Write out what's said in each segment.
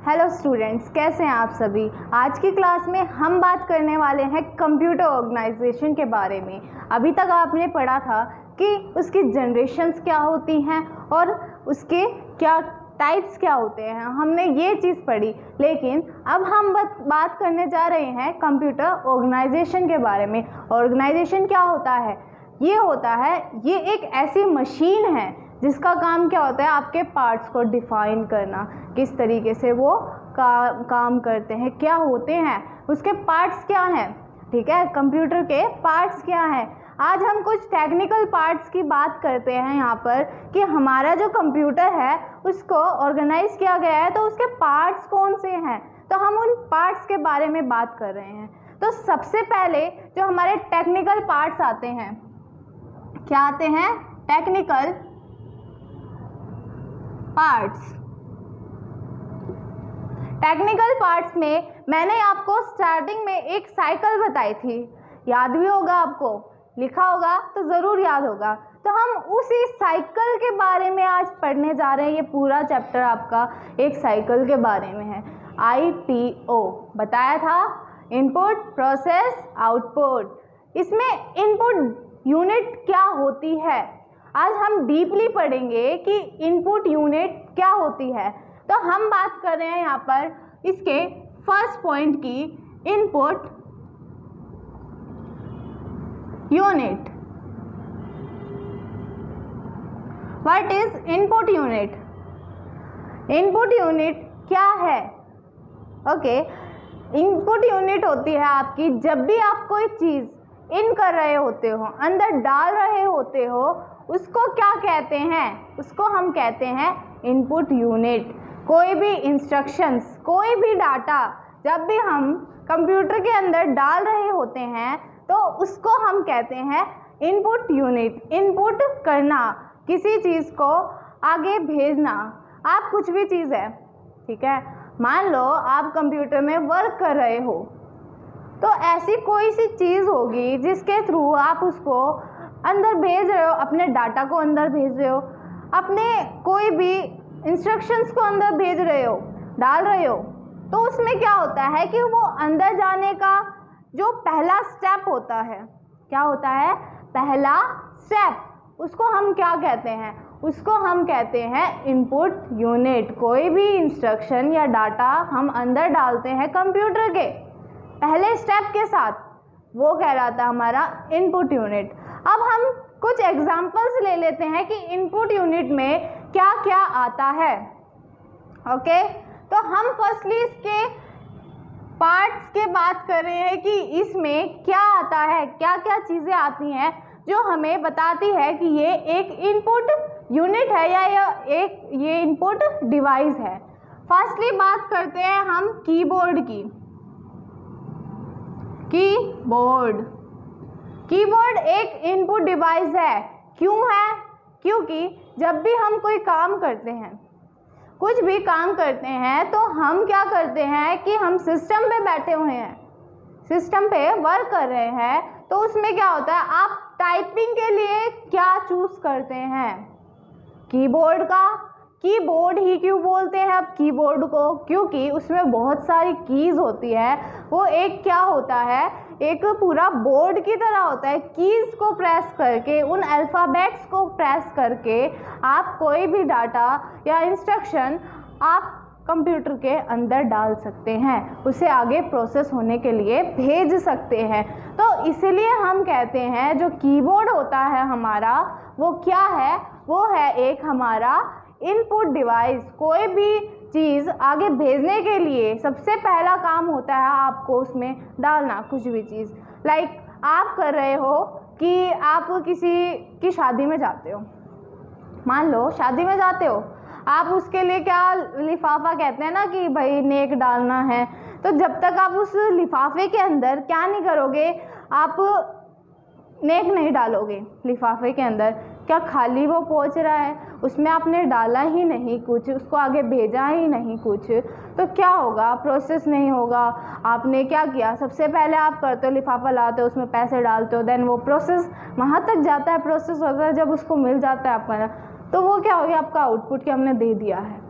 Hello students, कैसे हैं आप सभी। आज की क्लास में हम बात करने वाले हैं कंप्यूटर ऑर्गेनाइजेशन के बारे में। अभी तक आपने पढ़ा था कि उसकी जनरेशन्स क्या होती हैं और उसके क्या टाइप्स क्या होते हैं, हमने ये चीज़ पढ़ी। लेकिन अब हम बात करने जा रहे हैं कंप्यूटर ऑर्गेनाइजेशन के बारे में। ऑर्गेनाइजेशन क्या होता है? ये एक ऐसी मशीन है जिसका काम क्या होता है, आपके पार्ट्स को डिफाइन करना, किस तरीके से वो काम करते हैं, क्या होते हैं, उसके पार्ट्स क्या हैं। ठीक है, कंप्यूटर के पार्ट्स क्या हैं। आज हम कुछ टेक्निकल पार्ट्स की बात करते हैं यहाँ पर कि हमारा जो कंप्यूटर है उसको ऑर्गेनाइज किया गया है, तो उसके पार्ट्स कौन से हैं, तो हम उन पार्ट्स के बारे में बात कर रहे हैं। तो सबसे पहले जो हमारे टेक्निकल पार्ट्स आते हैं, क्या आते हैं? Technical parts. टेक्निकल पार्ट्स में मैंने आपको स्टार्टिंग में एक साइकिल बताई थी, याद भी होगा आपको, लिखा होगा तो ज़रूर याद होगा। तो हम उसी साइकिल के बारे में आज पढ़ने जा रहे हैं। ये पूरा चैप्टर आपका एक साइकिल के बारे में है। IPO बताया था, इनपुट प्रोसेस आउटपुट। इसमें इनपुट यूनिट क्या होती है, आज हम डीपली पढ़ेंगे कि इनपुट यूनिट क्या होती है। तो हम बात कर रहे हैं यहाँ पर इसके फर्स्ट पॉइंट की, input unit. What is input unit? Input unit क्या है? ओके, इनपुट यूनिट होती है आपकी जब भी आप कोई चीज़ इन कर रहे होते हो, अंदर डाल रहे होते हो, उसको क्या कहते हैं? उसको हम कहते हैं इनपुट यूनिट। कोई भी इंस्ट्रक्शंस, कोई भी डाटा जब भी हम कंप्यूटर के अंदर डाल रहे होते हैं तो उसको हम कहते हैं इनपुट यूनिट। इनपुट करना, किसी चीज़ को आगे भेजना, आप कुछ भी चीज़ है, ठीक है, मान लो आप कंप्यूटर में वर्क कर रहे हो, तो ऐसी कोई सी चीज़ होगी जिसके थ्रू आप उसको अंदर भेज रहे हो, अपने डाटा को अंदर भेज रहे हो, अपने कोई भी इंस्ट्रक्शंस को अंदर भेज रहे हो, डाल रहे हो। तो उसमें क्या होता है कि वो अंदर जाने का जो पहला स्टेप होता है, क्या होता है? पहला स्टेप, उसको हम क्या कहते हैं? उसको हम कहते हैं इनपुट यूनिट। कोई भी इंस्ट्रक्शन या डाटा हम अंदर डालते हैं कंप्यूटर के पहले स्टेप के साथ, वो कहलाता है हमारा इनपुट यूनिट। अब हम कुछ एग्जांपल्स ले लेते हैं कि इनपुट यूनिट में क्या क्या आता है। ओके, तो हम फर्स्टली इसके पार्ट्स के बात कर रहे हैं कि इसमें क्या आता है, क्या क्या चीज़ें आती हैं जो हमें बताती है कि ये एक इनपुट यूनिट है या ये इनपुट डिवाइस है। फर्स्टली बात करते हैं हम कीबोर्ड की। कीबोर्ड एक इनपुट डिवाइस है। क्यों है? क्योंकि जब भी हम कोई काम करते हैं, कुछ भी काम करते हैं, तो हम क्या करते हैं कि हम सिस्टम पे बैठे हुए हैं, सिस्टम पे वर्क कर रहे हैं, तो उसमें क्या होता है, आप टाइपिंग के लिए क्या चूज़ करते हैं? कीबोर्ड का। कीबोर्ड ही क्यों बोलते हैं अब कीबोर्ड को? क्योंकि उसमें बहुत सारी कीज़ होती है। वो एक क्या होता है, एक पूरा बोर्ड की तरह होता है। कीज़ को प्रेस करके, उन अल्फ़ाबेट्स को प्रेस करके आप कोई भी डाटा या इंस्ट्रक्शन आप कंप्यूटर के अंदर डाल सकते हैं, उसे आगे प्रोसेस होने के लिए भेज सकते हैं। तो इसलिए हम कहते हैं जो कीबोर्ड होता है हमारा, वो क्या है? वो है एक हमारा इनपुट डिवाइस। कोई भी चीज़ आगे भेजने के लिए सबसे पहला काम होता है आपको उसमें डालना कुछ भी चीज़। लाइक आप कर रहे हो कि आप किसी की शादी में जाते हो, मान लो शादी में जाते हो, आप उसके लिए क्या लिफाफा कहते हैं ना कि भाई नेक डालना है, तो जब तक आप उस लिफाफे के अंदर क्या नहीं करोगे, आप नेक नहीं डालोगे लिफाफे के अंदर। क्या खाली वो पहुंच रहा है, उसमें आपने डाला ही नहीं कुछ, उसको आगे भेजा ही नहीं कुछ, तो क्या होगा? प्रोसेस नहीं होगा। आपने क्या किया, सबसे पहले आप करते हो लिफाफा लाते हो, उसमें पैसे डालते हो, देन वो प्रोसेस वहाँ तक जाता है, प्रोसेस होता है, जब उसको मिल जाता है आपका, तो वो क्या हो गया? आपका आउटपुट कि हमने दे दिया है।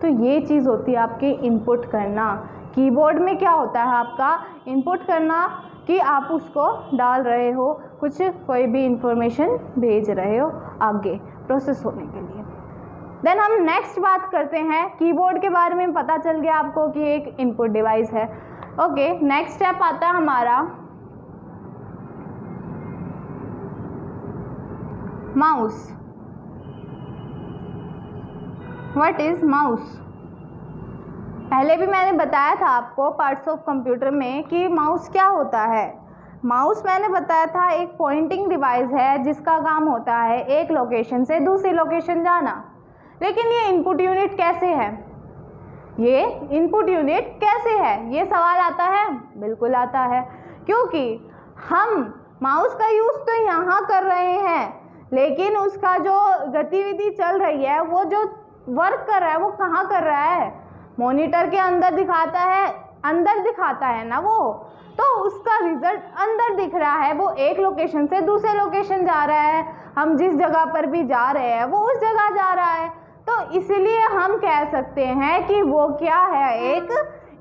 तो ये चीज़ होती है आपके इनपुट करना। कीबोर्ड में क्या होता है आपका इनपुट करना, कि आप उसको डाल रहे हो, कुछ कोई भी इंफॉर्मेशन भेज रहे हो आगे प्रोसेस होने के लिए। देन हम नेक्स्ट बात करते हैं, कीबोर्ड के बारे में पता चल गया आपको कि एक इनपुट डिवाइस है। ओके, नेक्स्ट स्टेप आता है हमारा माउस। What is mouse? पहले भी मैंने बताया था आपको पार्ट्स ऑफ कंप्यूटर में कि माउस क्या होता है। माउस मैंने बताया था एक पॉइंटिंग डिवाइस है जिसका काम होता है एक लोकेशन से दूसरी लोकेशन जाना। लेकिन ये इनपुट यूनिट कैसे है? ये इनपुट यूनिट कैसे है, ये सवाल आता है। बिल्कुल आता है, क्योंकि हम माउस का यूज़ तो यहाँ कर रहे हैं, लेकिन उसका जो गतिविधि चल रही है, वो जो वर्क कर रहा है, वो कहाँ कर रहा है? मॉनिटर के अंदर दिखाता है, अंदर दिखाता है ना वो, तो उसका रिजल्ट अंदर दिख रहा है। वो एक लोकेशन से दूसरे लोकेशन जा रहा है, हम जिस जगह पर भी जा रहे हैं वो उस जगह जा रहा है। तो इसलिए हम कह सकते हैं कि वो क्या है, एक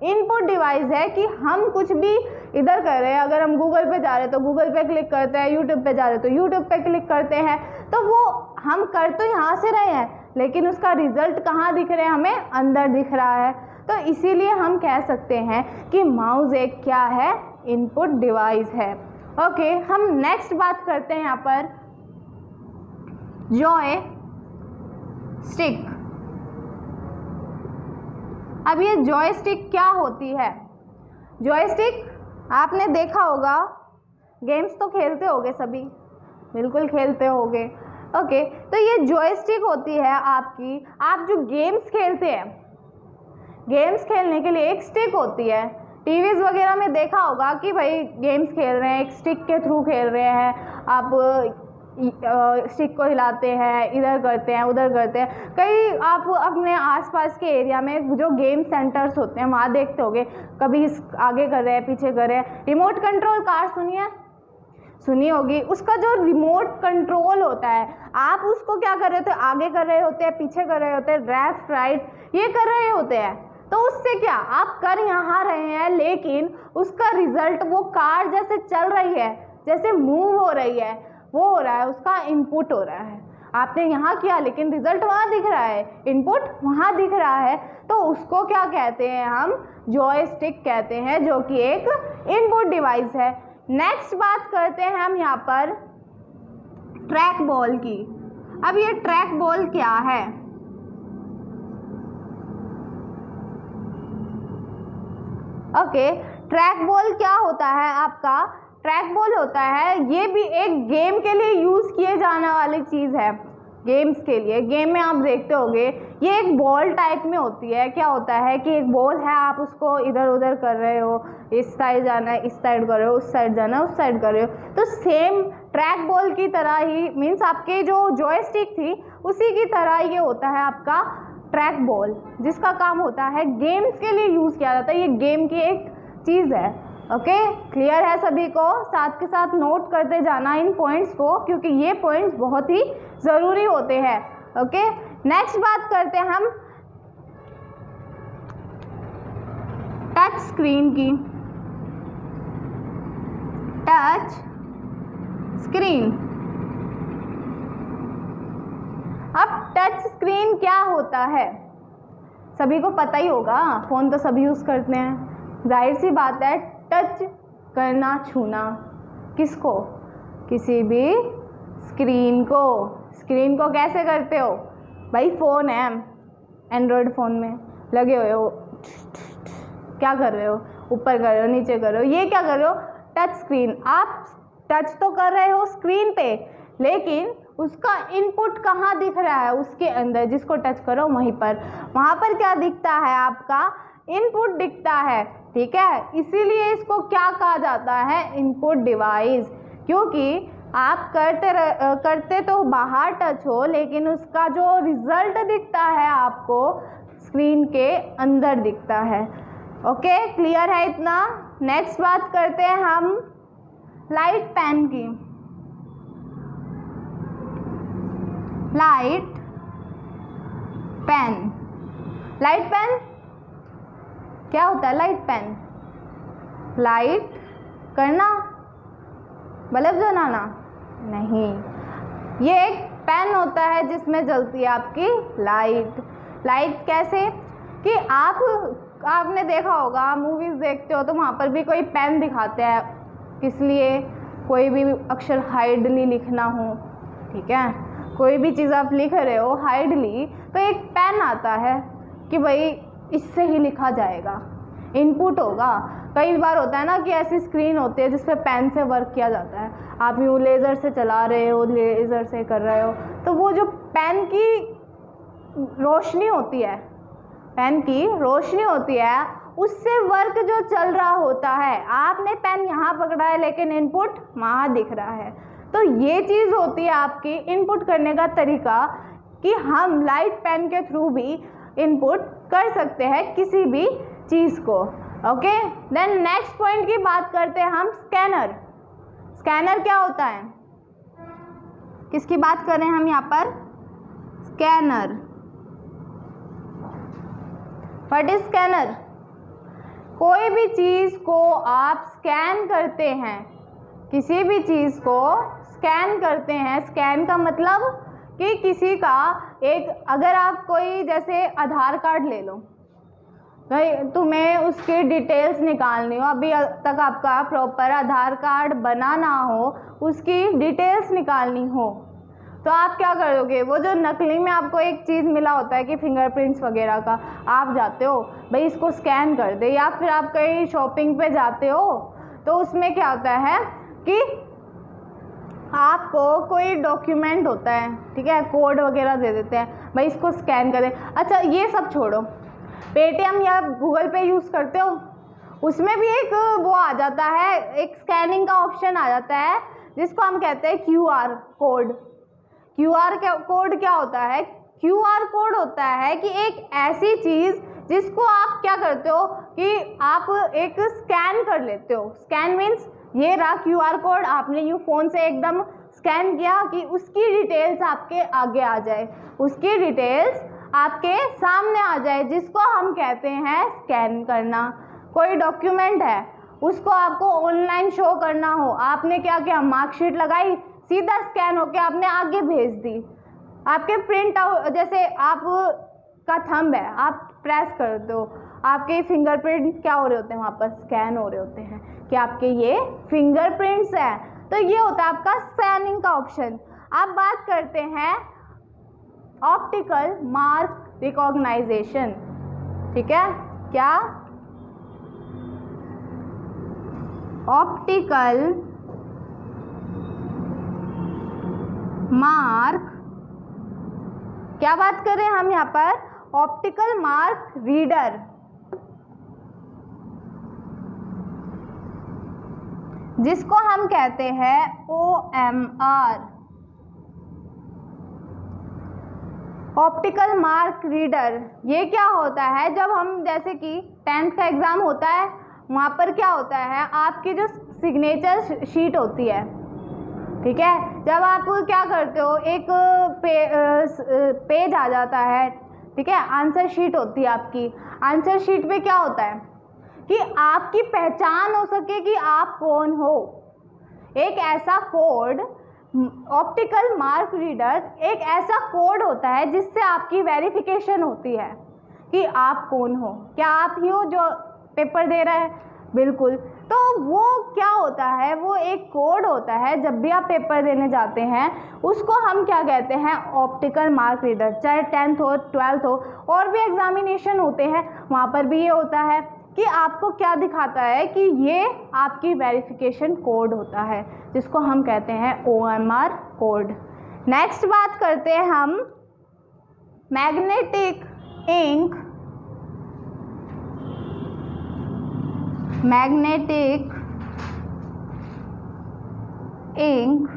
इनपुट डिवाइस है। कि हम कुछ भी इधर कर रहे हैं, अगर हम गूगल पे जा रहे हैं तो गूगल पे क्लिक करते हैं, यूट्यूब पे जा रहे हैं तो यूट्यूब पे क्लिक करते हैं, तो वो हम कर तो यहाँ से रहे हैं, लेकिन उसका रिजल्ट कहाँ दिख रहे हैं? हमें अंदर दिख रहा है। तो इसीलिए हम कह सकते हैं कि माउस एक क्या है? इनपुट डिवाइस है। ओके, हम नेक्स्ट बात करते हैं यहाँ पर जॉय स्टिक। अब ये जॉय स्टिक क्या होती है? जॉय स्टिक आपने देखा होगा, गेम्स तो खेलते होगे सभी, बिल्कुल खेलते होगे। ओके, तो ये जॉयस्टिक होती है आपकी, आप जो गेम्स खेलते हैं, गेम्स खेलने के लिए एक स्टिक होती है। टीवीज़ वगैरह में देखा होगा कि भाई गेम्स खेल रहे हैं, एक स्टिक के थ्रू खेल रहे हैं, आप स्टिक को हिलाते हैं, इधर करते हैं उधर करते हैं। कई आप अपने आसपास के एरिया में जो गेम सेंटर्स होते हैं वहाँ देखते होगे, कभी आगे कर रहे हैं पीछे कर रहे हैं। रिमोट कंट्रोल कार सुनी होगी, उसका जो रिमोट कंट्रोल होता है, आप उसको क्या कर रहे होते हैं? आगे कर रहे होते हैं, पीछे कर रहे होते हैं, लेफ्ट राइट ये कर रहे होते हैं। तो उससे क्या, आप कर यहाँ रहे हैं, लेकिन उसका रिजल्ट वो कार जैसे चल रही है, जैसे मूव हो रही है, वो हो रहा है, उसका इनपुट हो रहा है। आपने यहाँ किया लेकिन रिजल्ट वहाँ दिख रहा है, इनपुट वहाँ दिख रहा है, तो उसको क्या कहते हैं? हम जॉयस्टिक कहते हैं, जो कि एक इनपुट डिवाइस है। नेक्स्ट बात करते हैं हम यहाँ पर ट्रैक बॉल की। अब ये ट्रैक बॉल क्या है? ओके, ट्रैक बॉल क्या होता है आपका? ट्रैक बॉल होता है, ये भी एक गेम के लिए यूज़ किए जाने वाली चीज़ है। गेम्स के लिए, गेम में आप देखते होंगे ये एक बॉल टाइप में होती है। क्या होता है कि एक बॉल है, आप उसको इधर उधर कर रहे हो, इस साइड जाना है इस साइड कर रहे हो, उस साइड जाना है उस साइड कर रहे हो। तो सेम ट्रैक बॉल की तरह ही, मीन्स आपके जो जॉयस्टिक थी उसी की तरह ये होता है आपका ट्रैक बॉल, जिसका काम होता है गेम्स के लिए यूज़ किया जाता है। ये गेम की एक चीज़ है। ओके, क्लियर है सभी को? साथ के साथ नोट करते जाना इन पॉइंट्स को, क्योंकि ये पॉइंट्स बहुत ही ज़रूरी होते हैं। ओके, नेक्स्ट बात करते हैं हम टच स्क्रीन की। टच स्क्रीन, अब टच स्क्रीन क्या होता है? सभी को पता ही होगा, फ़ोन तो सभी यूज़ करते हैं, जाहिर सी बात है। टच करना, छूना, किसको? किसी भी स्क्रीन को। स्क्रीन को कैसे करते हो भाई? फ़ोन है, एंड्रॉयड फ़ोन में लगे हुए हो, क्या कर रहे हो? ऊपर कर रहे हो, नीचे कर रहे हो, ये क्या कर रहे हो? Touch screen. आप टच तो कर रहे हो स्क्रीन पे, लेकिन उसका इनपुट कहाँ दिख रहा है? उसके अंदर, जिसको टच करो वहीं पर, वहाँ पर क्या दिखता है? आपका इनपुट दिखता है। ठीक है, इसीलिए इसको क्या कहा जाता है? Input device. क्योंकि आप करते तो बाहर टच हो, लेकिन उसका जो रिजल्ट दिखता है आपको स्क्रीन के अंदर दिखता है। ओके, क्लियर है इतना? नेक्स्ट बात करते हैं हम लाइट पेन की। लाइट पेन, लाइट पेन क्या होता है? लाइट पेन लाइट करना, बल्ब जलाना नहीं, ये एक पेन होता है जिसमें जलती है आपकी लाइट। लाइट कैसे कि आपने देखा होगा, मूवीज़ देखते हो तो वहाँ पर भी कोई पेन दिखाते हैं, किस लिए? कोई भी अक्षर हाइडली लिखना हो, ठीक है, कोई भी चीज़ आप लिख रहे हो हाइडली, तो एक पेन आता है कि भाई इससे ही लिखा जाएगा, इनपुट होगा। कई बार होता है ना कि ऐसी स्क्रीन होती है जिस पे पेन से वर्क किया जाता है, आप यूँ लेज़र से चला रहे हो, लेज़र से कर रहे हो, तो वो जो पेन की रोशनी होती है, पेन की रोशनी होती है, उससे वर्क जो चल रहा होता है, आपने पेन यहाँ पकड़ा है लेकिन इनपुट वहाँ दिख रहा है। तो ये चीज़ होती है आपकी इनपुट करने का तरीका कि हम लाइट पेन के थ्रू भी इनपुट कर सकते हैं किसी भी चीज़ को। ओके, देन नेक्स्ट पॉइंट की बात करते हैं हम, स्कैनर। स्कैनर क्या होता है? किसकी बात कर रहे हैं हम यहाँ पर? स्कैनर। What is scanner? कोई भी चीज़ को आप स्कैन करते हैं, किसी भी चीज़ को स्कैन करते हैं। स्कैन का मतलब कि किसी का एक, अगर आप कोई जैसे आधार कार्ड ले लो, भाई तुम्हें उसकी डिटेल्स निकालनी हो, अभी तक आपका प्रॉपर आधार कार्ड बना ना हो, उसकी डिटेल्स निकालनी हो, तो आप क्या करोगे? वो जो नकली में आपको एक चीज़ मिला होता है कि फिंगरप्रिंट्स वगैरह का, आप जाते हो भाई इसको स्कैन कर दे, या फिर आप कहीं शॉपिंग पे जाते हो तो उसमें क्या होता है कि आपको कोई डॉक्यूमेंट होता है, ठीक है, कोड वगैरह दे देते हैं, भाई इसको स्कैन करें। अच्छा ये सब छोड़ो, पेटीएम या गूगल पे यूज़ करते हो, उसमें भी एक वो आ जाता है, एक स्कैनिंग का ऑप्शन आ जाता है जिसको हम कहते हैं क्यूआर कोड। क्यूआर कोड क्या होता है? क्यूआर कोड होता है कि एक ऐसी चीज़ जिसको आप क्या करते हो कि आप एक स्कैन कर लेते हो। स्कैन मीन्स ये रहा क्यूआर कोड, आपने यूँ फ़ोन से एकदम स्कैन किया कि उसकी डिटेल्स आपके आगे आ जाए, उसकी डिटेल्स आपके सामने आ जाए, जिसको हम कहते हैं स्कैन करना। कोई डॉक्यूमेंट है, उसको आपको ऑनलाइन शो करना हो, आपने क्या किया? मार्कशीट लगाई, सीधा स्कैन होके आपने आगे भेज दी। आपके प्रिंट आउट, जैसे आप का थंब है, आप प्रेस करते हो, आपके फिंगरप्रिंट क्या हो रहे होते हैं वहाँ पर? स्कैन हो रहे होते हैं कि आपके ये फिंगरप्रिंट्स हैं। तो ये होता है आपका स्कैनिंग का ऑप्शन। अब बात करते हैं ऑप्टिकल मार्क रिकॉग्नाइजेशन, ठीक है, क्या? ऑप्टिकल मार्क, क्या बात कर रहे हैं हम यहाँ पर? Optical mark reader. जिसको हम कहते हैं OMR, ऑप्टिकल मार्क रीडर। ये क्या होता है? जब हम जैसे कि 10th का एग्ज़ाम होता है, वहाँ पर क्या होता है, आपकी जो सिग्नेचर शीट होती है, ठीक है, जब आप क्या करते हो, एक पेज आ जाता है, ठीक है, आंसर शीट होती है आपकी। आंसर शीट पे क्या होता है कि आपकी पहचान हो सके कि आप कौन हो। एक ऐसा कोड, ऑप्टिकल मार्क रीडर एक ऐसा कोड होता है जिससे आपकी वेरिफिकेशन होती है कि आप कौन हो। क्या आप ही हो जो पेपर दे रहे हैं? बिल्कुल। तो वो क्या होता है? वो एक कोड होता है, जब भी आप पेपर देने जाते हैं उसको हम क्या कहते हैं? Optical mark reader. चाहे 10th हो, 12th हो, और भी एग्जामिनेशन होते हैं, वहाँ पर भी ये होता है कि आपको क्या दिखाता है कि ये आपकी वेरिफिकेशन कोड होता है, जिसको हम कहते हैं OMR कोड। नेक्स्ट बात करते हैं हम मैग्नेटिक इंक। मैग्नेटिक इंक,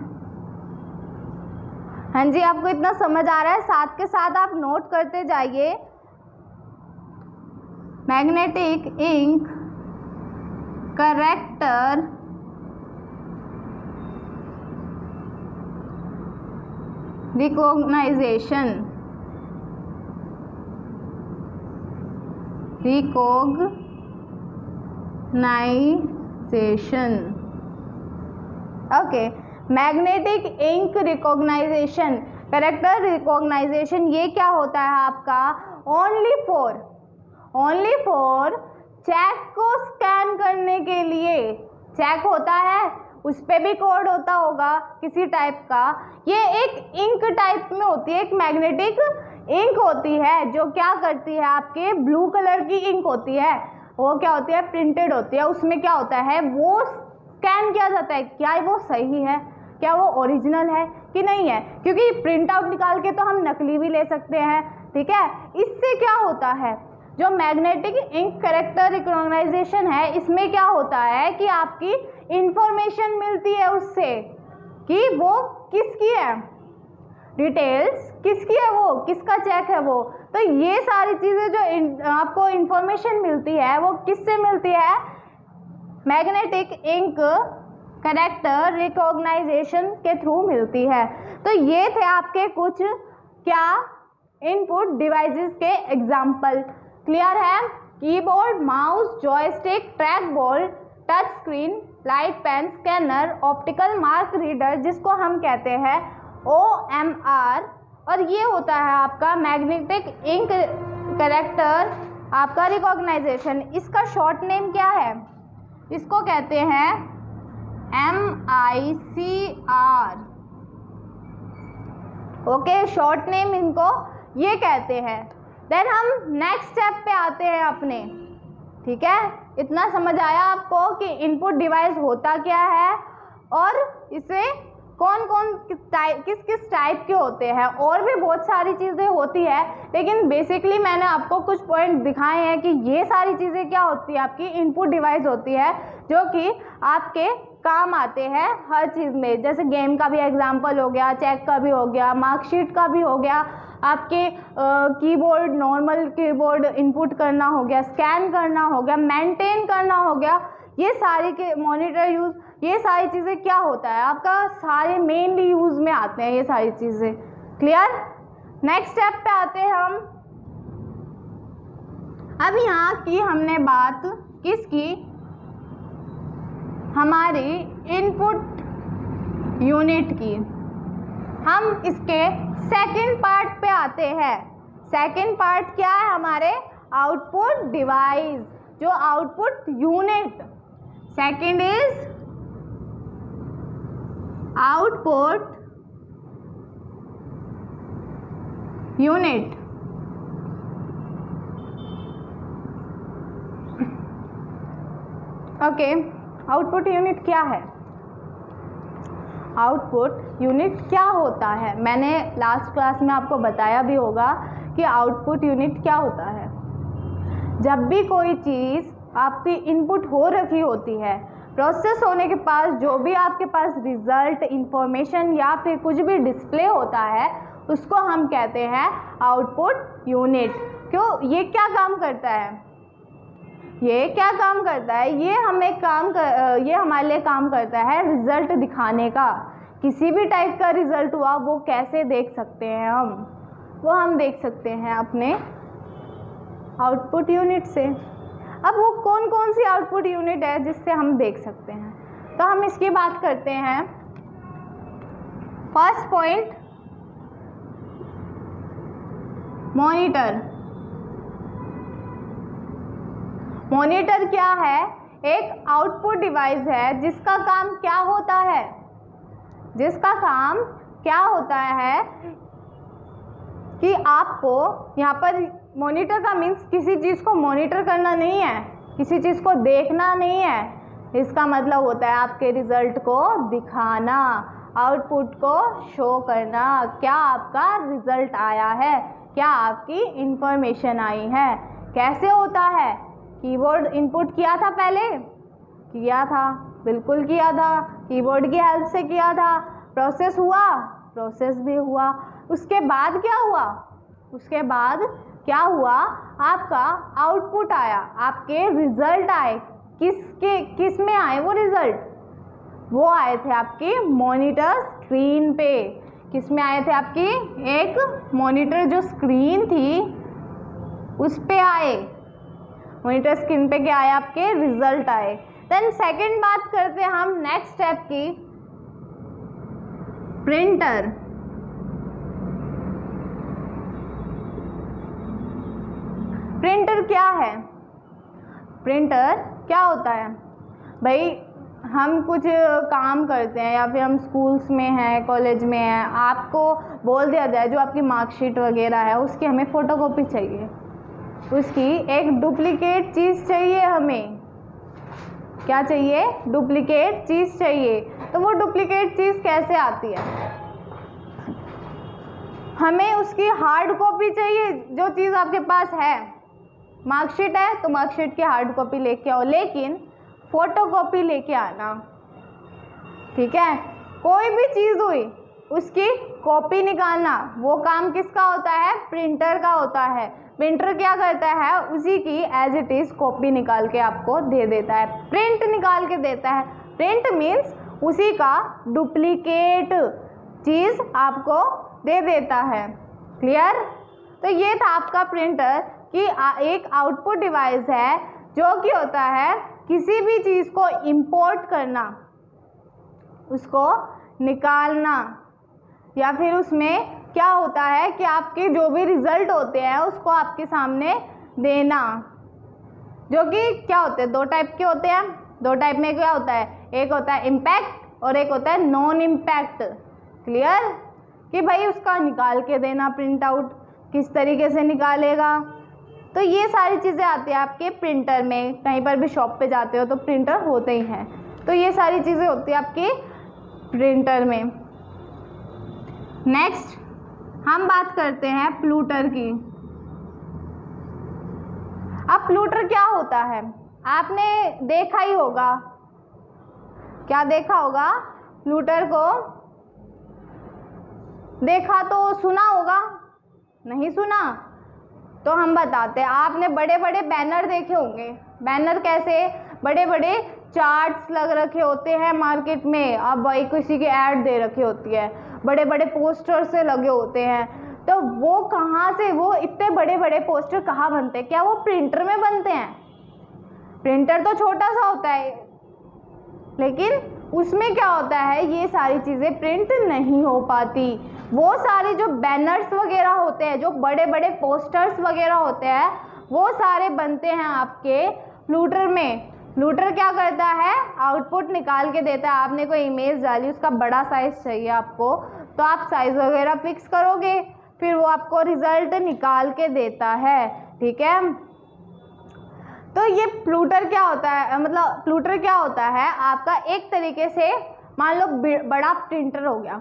हाँ जी, आपको इतना समझ आ रहा है? साथ के साथ आप नोट करते जाइए। Magnetic ink character recognition. Recognition. Okay, magnetic ink recognition, character recognition, ये क्या होता है आपका? ओनली फॉर चेक को स्कैन करने के लिए। चेक होता है, उस पर भी कोड होता होगा किसी टाइप का। ये एक इंक टाइप में होती है, एक मैग्नेटिक इंक होती है जो क्या करती है, आपके ब्लू कलर की इंक होती है, वो क्या होती है? प्रिंटेड होती है। उसमें क्या होता है? वो स्कैन किया जाता है, क्या वो सही है, क्या वो ओरिजिनल है कि नहीं है, क्योंकि प्रिंट आउट निकाल के तो हम नकली भी ले सकते हैं, ठीक है। इससे क्या होता है, जो मैग्नेटिक इंक कैरेक्टर रिकॉग्नाइजेशन है, इसमें क्या होता है कि आपकी इंफॉर्मेशन मिलती है उससे कि वो किसकी है, डिटेल्स किसकी है, वो किसका चेक है वो। तो ये सारी चीज़ें जो आपको इंफॉर्मेशन मिलती है वो किससे मिलती है? मैग्नेटिक इंक कैरेक्टर रिकॉग्नाइजेशन के थ्रू मिलती है। तो ये थे आपके कुछ क्या इनपुट डिवाइसेस के एग्जाम्पल। क्लियर है? Keyboard, mouse, joystick, track ball, touch screen, light pen, scanner, optical mark reader जिसको हम कहते हैं OMR, और ये होता है आपका मैग्नेटिक इंक कैरेक्टर आपका रिकॉग्नाइजेशन। इसका शॉर्ट नेम क्या है? इसको कहते हैं MICR। ओके, शॉर्ट नेम इनको ये कहते हैं। देन हम नेक्स्ट स्टेप पे आते हैं अपने, ठीक है। इतना समझ आया आपको कि इनपुट डिवाइस होता क्या है और इसे कौन कौन किस किस टाइप के होते हैं, और भी बहुत सारी चीज़ें होती है, लेकिन बेसिकली मैंने आपको कुछ पॉइंट दिखाए हैं कि ये सारी चीज़ें क्या होती है, आपकी इनपुट डिवाइस होती है जो कि आपके काम आते हैं हर चीज़ में। जैसे गेम का भी एग्जाम्पल हो गया, चेक का भी हो गया, मार्कशीट का भी हो गया, आपके कीबोर्ड, नॉर्मल कीबोर्ड इनपुट करना हो गया, स्कैन करना हो गया, मेंटेन करना हो गया, ये सारी के मॉनिटर यूज़, ये सारी चीज़ें क्या होता है आपका, सारे मेनली यूज़ में आते हैं ये सारी चीज़ें। क्लियर? नेक्स्ट स्टेप पे आते हैं हम। अब यहाँ की हमने बात किसकी, हमारी इनपुट यूनिट की। हम इसके सेकंड पार्ट पे आते हैं। सेकंड पार्ट क्या है हमारे, आउटपुट डिवाइस, जो output unit. Second is output unit. Okay, output unit क्या है? आउटपुट यूनिट क्या होता है, मैंने लास्ट क्लास में आपको बताया भी होगा कि आउटपुट यूनिट क्या होता है। जब भी कोई चीज़ आपकी इनपुट हो रखी होती है, प्रोसेस होने के पास जो भी आपके पास रिजल्ट, इंफॉर्मेशन या फिर कुछ भी डिस्प्ले होता है, उसको हम कहते हैं आउटपुट यूनिट। क्यों? ये क्या काम करता है, ये क्या काम करता है, ये हमारे लिए काम करता है रिजल्ट दिखाने का। किसी भी टाइप का रिजल्ट हुआ वो कैसे देख सकते हैं हम देख सकते हैं अपने आउटपुट यूनिट से। अब वो कौन कौन सी आउटपुट यूनिट है जिससे हम देख सकते हैं, तो हम इसकी बात करते हैं। First point, monitor. मॉनिटर क्या है? एक आउटपुट डिवाइस है जिसका काम क्या होता है, जिसका काम क्या होता है कि आपको यहाँ पर मॉनिटर का मीन्स किसी चीज़ को मॉनिटर करना नहीं है, किसी चीज़ को देखना नहीं है। इसका मतलब होता है आपके रिजल्ट को दिखाना, आउटपुट को शो करना, क्या आपका रिजल्ट आया है, क्या आपकी इंफॉर्मेशन आई है। कैसे होता है? कीबोर्ड इनपुट किया था पहले, किया था, बिल्कुल किया था, कीबोर्ड की हेल्प से किया था, प्रोसेस हुआ, प्रोसेस भी हुआ। उसके बाद क्या हुआ? उसके बाद क्या हुआ? आपका आउटपुट आया, आपके रिजल्ट आए। किस में आए वो रिजल्ट? वो आए थे आपकी मॉनिटर स्क्रीन पे। किस में आए थे? आपकी एक मॉनिटर जो स्क्रीन थी उस पे आए। मॉनिटर स्क्रीन पे क्या आए, आपके रिजल्ट आए। देन सेकंड बात करते हैं हम नेक्स्ट स्टेप की, प्रिंटर। प्रिंटर क्या है? प्रिंटर क्या होता है भाई? हम कुछ काम करते हैं या फिर हम स्कूल्स में हैं, कॉलेज में हैं, आपको बोल दिया जाए जो आपकी मार्कशीट वगैरह है उसकी हमें फ़ोटोकॉपी चाहिए, उसकी एक डुप्लीकेट चीज़ चाहिए हमें। क्या चाहिए? डुप्लीकेट चीज़ चाहिए। तो वो डुप्लीकेट चीज़ कैसे आती है? हमें उसकी हार्ड कॉपी चाहिए, जो चीज़ आपके पास है। मार्कशीट है तो मार्कशीट की हार्ड कॉपी लेके आओ, लेकिन फ़ोटो कॉपी लेके आना, ठीक है? कोई भी चीज़ हुई उसकी कॉपी निकालना, वो काम किसका होता है? प्रिंटर का होता है। प्रिंटर क्या करता है? उसी की एज इट इज़ कॉपी निकाल के आपको दे देता है, प्रिंट निकाल के देता है। प्रिंट मीन्स उसी का डुप्लीकेट चीज़ आपको दे देता है। क्लियर? तो ये था आपका प्रिंटर कि एक आउटपुट डिवाइस है जो कि होता है किसी भी चीज़ को इंपोर्ट करना, उसको निकालना, या फिर उसमें क्या होता है कि आपके जो भी रिजल्ट होते हैं उसको आपके सामने देना, जो कि क्या होते हैं? दो टाइप के होते हैं। दो टाइप में क्या होता है? एक होता है इम्पैक्ट और एक होता है नॉन इम्पैक्ट। क्लियर? कि भाई उसका निकाल के देना प्रिंट आउट, किस तरीके से निकालेगा। तो ये सारी चीज़ें आती हैं आपके प्रिंटर में। कहीं पर भी शॉप पे जाते हो तो प्रिंटर होते ही हैं, तो ये सारी चीज़ें होती हैं आपके प्रिंटर में। नेक्स्ट हम बात करते हैं प्लूटर की। अब प्लूटर क्या होता है? आपने देखा ही होगा। क्या देखा होगा? प्लूटर को देखा तो सुना होगा, नहीं सुना तो हम बताते हैं। आपने बड़े बड़े बैनर देखे होंगे। बैनर कैसे? बड़े बड़े चार्ट्स लग रखे होते हैं मार्केट में, अब भाई किसी की ऐड दे रखी होती है, बड़े बड़े पोस्टर से लगे होते हैं। तो वो कहाँ से, वो इतने बड़े बड़े पोस्टर कहाँ बनते हैं? क्या वो प्रिंटर में बनते हैं? प्रिंटर तो छोटा सा होता है, लेकिन उसमें क्या होता है, ये सारी चीज़ें प्रिंट नहीं हो पाती। वो सारे जो बैनर्स वगैरह होते हैं, जो बड़े बड़े पोस्टर्स वगैरह होते हैं, वो सारे बनते हैं आपके प्लूटर में। प्लूटर क्या करता है? आउटपुट निकाल के देता है। आपने कोई इमेज डाली, उसका बड़ा साइज़ चाहिए आपको, तो आप साइज़ वगैरह फिक्स करोगे, फिर वो आपको रिजल्ट निकाल के देता है। ठीक है? तो ये प्लूटर क्या होता है? मतलब प्लूटर क्या होता है? आपका एक तरीके से मान लो बड़ा प्रिंटर हो गया।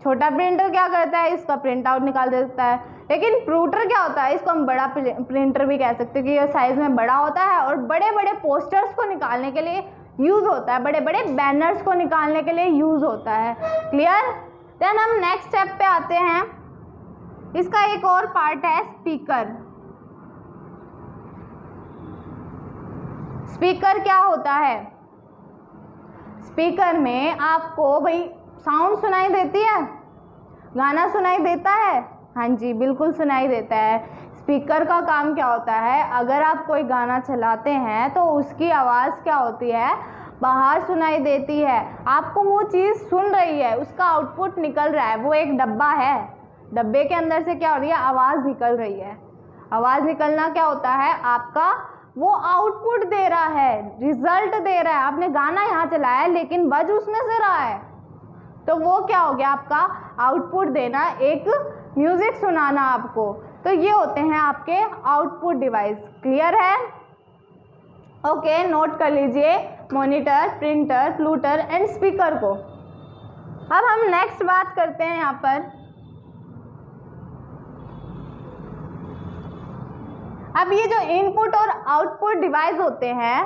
छोटा प्रिंटर क्या करता है? इसका प्रिंट आउट निकाल देता है। लेकिन प्लूटर क्या होता है? इसको हम बड़ा प्रिंटर भी कह सकते हैं कि ये साइज़ में बड़ा होता है और बड़े बड़े पोस्टर्स को निकालने के लिए यूज़ होता है, बड़े बड़े बैनर्स को निकालने के लिए यूज़ होता है। क्लियर? देन हम नेक्स्ट स्टेप पे आते हैं। इसका एक और पार्ट है स्पीकर। स्पीकर क्या होता है? स्पीकर में आपको भाई साउंड सुनाई देती है, गाना सुनाई देता है। हाँ जी, बिल्कुल सुनाई देता है। स्पीकर का काम क्या होता है? अगर आप कोई गाना चलाते हैं तो उसकी आवाज़ क्या होती है? बाहर सुनाई देती है। आपको वो चीज़ सुन रही है, उसका आउटपुट निकल रहा है। वो एक डब्बा है, डब्बे के अंदर से क्या हो रही है? आवाज़ निकल रही है। आवाज़ निकलना क्या होता है? आपका वो आउटपुट दे रहा है, रिजल्ट दे रहा है। आपने गाना यहाँ चलाया है लेकिन बज उसमें से रहा है, तो वो क्या हो गया? आपका आउटपुट देना, एक म्यूज़िक सुनाना आपको। तो ये होते हैं आपके आउटपुट डिवाइस। क्लियर है? ओके, नोट कर लीजिए मॉनिटर, प्रिंटर, प्लूटर एंड स्पीकर को। अब हम नेक्स्ट बात करते हैं यहाँ पर। अब ये जो इनपुट और आउटपुट डिवाइस होते हैं,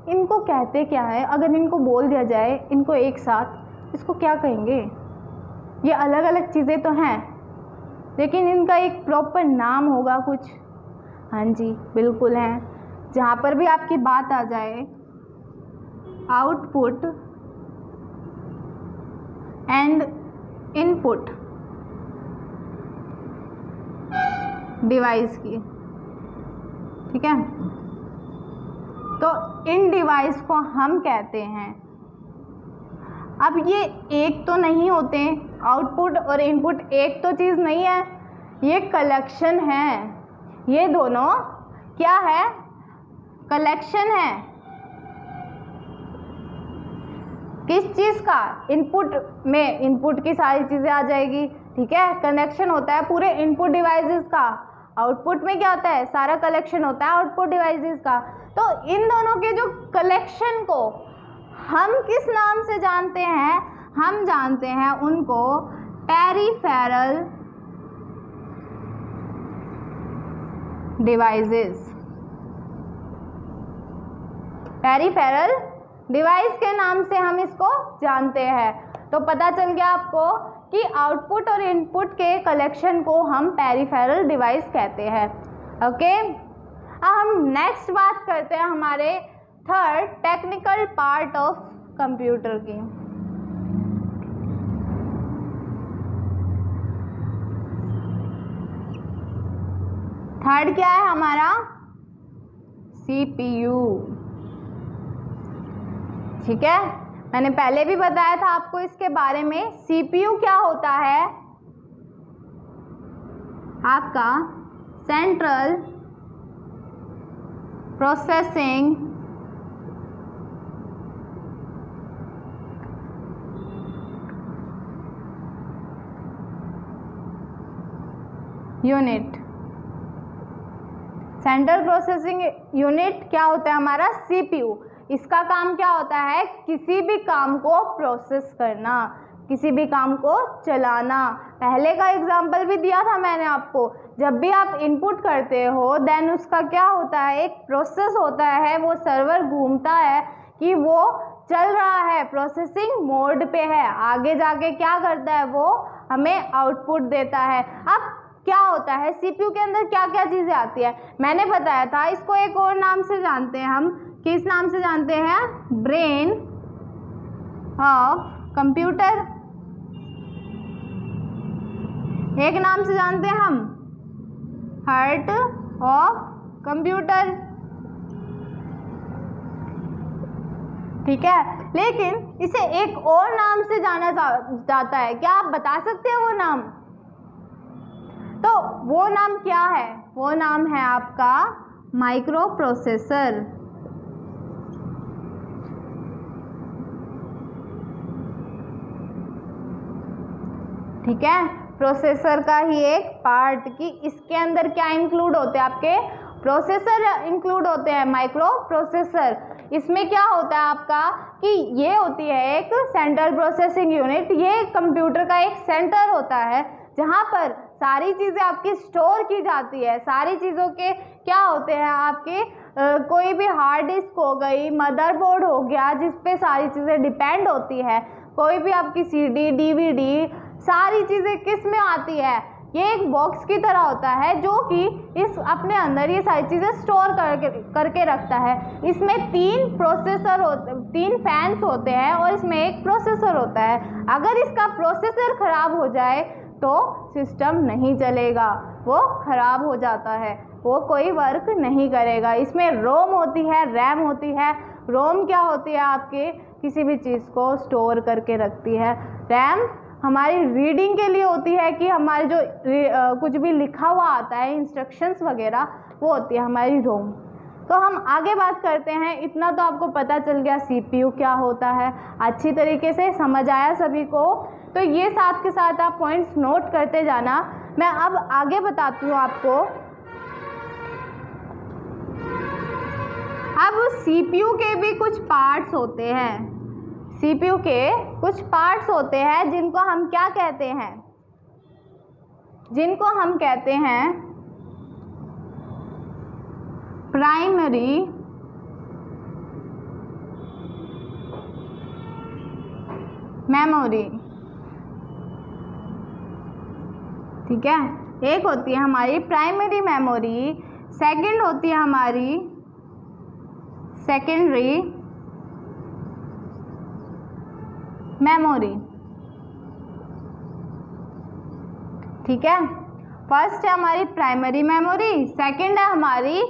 इनको कहते क्या है? अगर इनको बोल दिया जाए इनको एक साथ, इसको क्या कहेंगे? ये अलग अलग चीज़ें तो हैं, लेकिन इनका एक प्रॉपर नाम होगा कुछ। हाँ जी, बिल्कुल है। जहाँ पर भी आपकी बात आ जाए आउटपुट एंड इनपुट डिवाइस की, ठीक है। तो इन डिवाइस को हम कहते हैं, अब ये एक तो नहीं होते, आउटपुट और इनपुट एक तो चीज़ नहीं है, ये कलेक्शन है। ये दोनों क्या है? कलेक्शन है। किस चीज़ का? इनपुट में इनपुट की सारी चीज़ें आ जाएगी, ठीक है। कनेक्शन होता है पूरे इनपुट डिवाइसेस का, आउटपुट में क्या होता है? सारा कलेक्शन होता है आउटपुट डिवाइसेस का। तो इन दोनों के जो कलेक्शन को हम किस नाम से जानते हैं? हम जानते हैं उनको पेरिफेरल डिवाइसेस। पेरिफेरल डिवाइस के नाम से हम इसको जानते हैं। तो पता चल गया आपको कि आउटपुट और इनपुट के कलेक्शन को हम पेरिफेरल डिवाइस कहते हैं। ओके, अब हम नेक्स्ट बात करते हैं हमारे third technical part of computer की। थर्ड क्या है हमारा? CPU। ठीक है, मैंने पहले भी बताया था आपको इसके बारे में। CPU क्या होता है? आपका central processing unit. Central processing unit क्या होता है हमारा? CPU। इसका काम क्या होता है? किसी भी काम को प्रोसेस करना, किसी भी काम को चलाना। पहले का एग्जाम्पल भी दिया था मैंने आपको, जब भी आप इनपुट करते हो देन उसका क्या होता है? एक प्रोसेस होता है, वो सर्वर घूमता है कि वो चल रहा है, प्रोसेसिंग मोड पे है। आगे जाके क्या करता है? वो हमें आउटपुट देता है। अब क्या होता है? CPU के अंदर क्या क्या चीज़ें आती है मैंने बताया था। इसको एक और नाम से जानते हैं हम। किस नाम से जानते हैं? Brain of computer. एक नाम से जानते हैं हम हार्ट ऑफ कंप्यूटर, ठीक है। लेकिन इसे एक और नाम से जाना जाता है। क्या आप बता सकते हैं वो नाम? तो वो नाम क्या है? वो नाम है आपका माइक्रो प्रोसेसर। ठीक है, प्रोसेसर का ही एक पार्ट कि इसके अंदर क्या इंक्लूड होते हैं? आपके प्रोसेसर इंक्लूड होते हैं, माइक्रो प्रोसेसर। इसमें क्या होता है आपका कि ये होती है एक सेंट्रल प्रोसेसिंग यूनिट। ये कंप्यूटर का एक सेंटर होता है जहाँ पर सारी चीज़ें आपकी स्टोर की जाती है। सारी चीज़ों के क्या होते हैं आपके कोई भी हार्ड डिस्क हो गई, मदरबोर्ड हो गया, जिस पे सारी चीज़ें डिपेंड होती है। कोई भी आपकी CD, DVD, सारी चीज़ें किस में आती है? ये एक बॉक्स की तरह होता है जो कि इस अपने अंदर ये सारी चीज़ें स्टोर करके रखता है। इसमें 3 फैंस होते हैं और इसमें एक प्रोसेसर होता है। अगर इसका प्रोसेसर खराब हो जाए तो सिस्टम नहीं चलेगा, वो खराब हो जाता है, वो कोई वर्क नहीं करेगा। इसमें रोम होती है, रैम होती है। रोम क्या होती है? आपके किसी भी चीज़ को स्टोर करके रखती है। रैम हमारी रीडिंग के लिए होती है कि हमारे जो कुछ भी लिखा हुआ आता है, इंस्ट्रक्शंस वगैरह, वो होती है हमारी रोम। तो हम आगे बात करते हैं। इतना तो आपको पता चल गया CPU क्या होता है, अच्छी तरीके से समझ आया सभी को। तो ये साथ के साथ आप पॉइंट्स नोट करते जाना। मैं अब आगे बताती हूँ आपको। अब CPU के भी कुछ पार्ट्स होते हैं। CPU के कुछ पार्ट्स होते हैं जिनको हम क्या कहते हैं? जिनको हम कहते हैं प्राइमरी मेमोरी। ठीक है, एक होती है हमारी प्राइमरी मेमोरी, सेकंड होती है हमारी सेकेंडरी मेमोरी। ठीक है, फर्स्ट है हमारी प्राइमरी मेमोरी, सेकंड है हमारी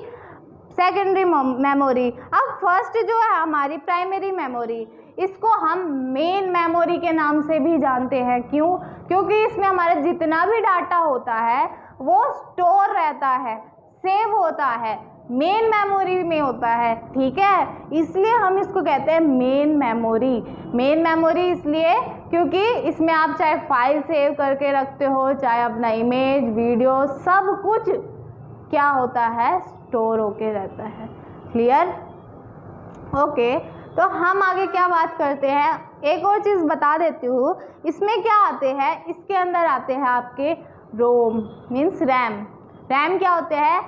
सेकेंडरी मेमोरी। अब फर्स्ट जो है हमारी प्राइमरी मेमोरी, इसको हम मेन मेमोरी के नाम से भी जानते हैं। क्यों? क्योंकि इसमें हमारा जितना भी डाटा होता है वो स्टोर रहता है, सेव होता है, मेन मेमोरी में होता है। ठीक है, इसलिए हम इसको कहते हैं मेन मेमोरी। मेन मेमोरी इसलिए क्योंकि इसमें आप चाहे फाइल सेव करके रखते हो, चाहे अपना इमेज, वीडियो, सब कुछ क्या होता है, स्टोर होके रहता है। क्लियर? ओके, तो हम आगे क्या बात करते हैं, एक और चीज़ बता देती हूँ। इसमें क्या आते हैं, इसके अंदर आते हैं आपके रोम मीन्स रैम। रैम क्या होते हैं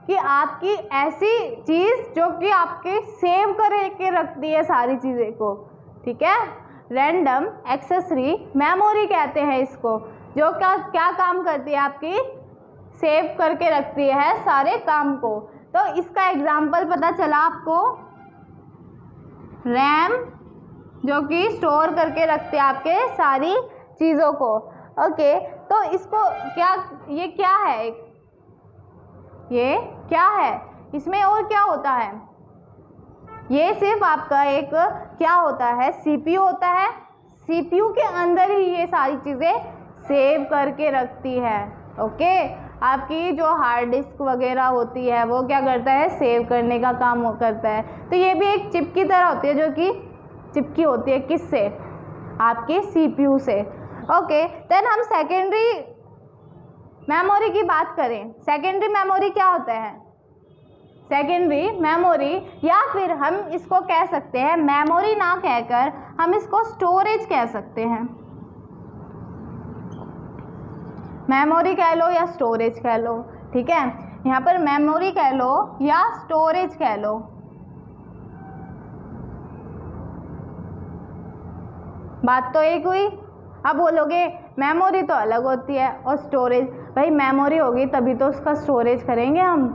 कि आपकी ऐसी चीज़ जो कि आपके सेव करके रखती है सारी चीज़ें को। ठीक है, रैंडम एक्सेसरी मेमोरी कहते हैं इसको, जो क्या काम करती है, आपकी सेव करके रखती है सारे काम को। तो इसका एग्जाम्पल पता चला आपको, रैम जो कि स्टोर करके रखते हैं आपके सारी चीज़ों को। ओके, तो इसको ये क्या है, ये क्या है, इसमें और क्या होता है, ये सिर्फ आपका एक क्या होता है, सीपीयू होता है। सीपीयू के अंदर ही ये सारी चीज़ें सेव करके रखती है। ओके, आपकी जो हार्ड डिस्क वगैरह होती है वो क्या करता है, सेव करने का काम करता है। तो ये भी एक चिप की तरह होती है, जो कि चिपकी होती है किससे, आपके सीपीयू से। ओके, देन हम सेकेंडरी मेमोरी की बात करें। सेकेंडरी मेमोरी क्या होता है, सेकेंडरी मेमोरी, या फिर हम इसको कह सकते हैं मेमोरी ना कहकर हम इसको स्टोरेज कह सकते हैं। मेमोरी कह लो या स्टोरेज कह लो। ठीक है, यहाँ पर मेमोरी कह लो या स्टोरेज कह लो। बात तो एक हुई। अब बोलोगे मेमोरी तो अलग होती है और स्टोरेज, भाई मेमोरी होगी तभी तो उसका स्टोरेज करेंगे हम।